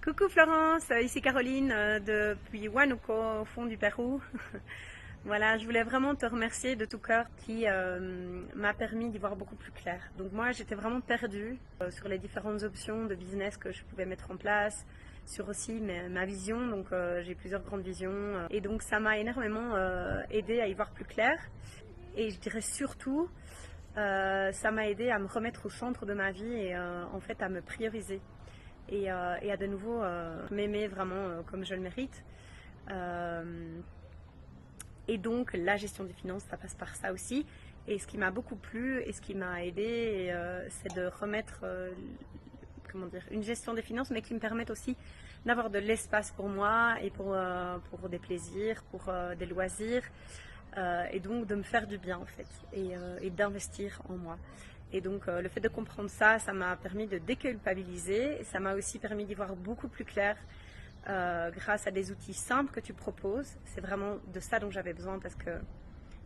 Coucou Florence, ici Caroline depuis Huánuco au fond du Pérou. Voilà, je voulais vraiment te remercier de tout cœur qui m'a permis d'y voir beaucoup plus clair. Donc moi j'étais vraiment perdue sur les différentes options de business que je pouvais mettre en place, sur aussi ma vision, donc j'ai plusieurs grandes visions et donc ça m'a énormément aidé à y voir plus clair et je dirais surtout ça m'a aidé à me remettre au centre de ma vie et en fait à me prioriser. Et à de nouveau m'aimer vraiment comme je le mérite. Et donc la gestion des finances, ça passe par ça aussi. Et ce qui m'a beaucoup plu et ce qui m'a aidé, c'est de remettre comment dire, une gestion des finances, mais qui me permette aussi d'avoir de l'espace pour moi et pour des plaisirs, pour des loisirs. Et donc de me faire du bien en fait et d'investir en moi. Et donc le fait de comprendre ça, ça m'a permis de déculpabiliser, ça m'a aussi permis d'y voir beaucoup plus clair grâce à des outils simples que tu proposes. C'est vraiment de ça dont j'avais besoin parce que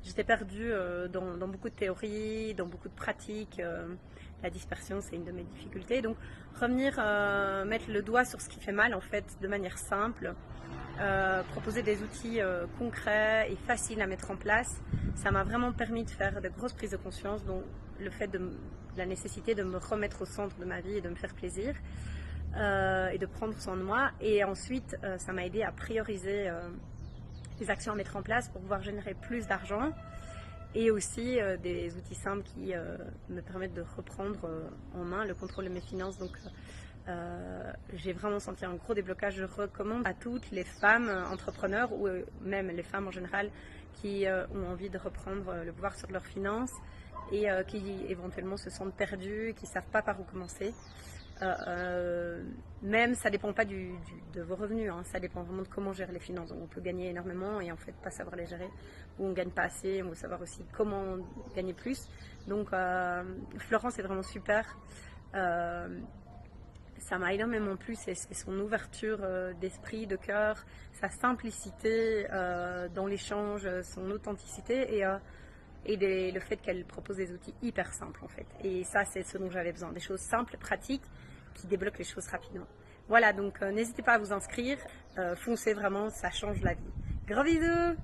j'étais perdue dans beaucoup de théories, dans beaucoup de pratiques. La dispersion, c'est une de mes difficultés. Donc revenir mettre le doigt sur ce qui fait mal en fait de manière simple. Proposer des outils concrets et faciles à mettre en place, ça m'a vraiment permis de faire de grosses prises de conscience, dont le fait de la nécessité de me remettre au centre de ma vie et de me faire plaisir et de prendre soin de moi. Et ensuite, ça m'a aidé à prioriser les actions à mettre en place pour pouvoir générer plus d'argent et aussi des outils simples qui me permettent de reprendre en main le contrôle de mes finances. Donc, j'ai vraiment senti un gros déblocage. Je recommande à toutes les femmes entrepreneurs ou même les femmes en général qui ont envie de reprendre le pouvoir sur leurs finances et qui éventuellement se sentent perdues, qui ne savent pas par où commencer. Même ça ne dépend pas de vos revenus, hein, ça dépend vraiment de comment gérer les finances. Donc, on peut gagner énormément et en fait pas savoir les gérer, ou on ne gagne pas assez, on veut savoir aussi comment gagner plus. Donc Florence est vraiment super. Ça m'a énormément plu, c'est son ouverture d'esprit, de cœur, sa simplicité dans l'échange, son authenticité et le fait qu'elle propose des outils hyper simples en fait. Et ça, c'est ce dont j'avais besoin, des choses simples, pratiques, qui débloquent les choses rapidement. Voilà, donc n'hésitez pas à vous inscrire, foncez vraiment, ça change la vie. Gros bisous!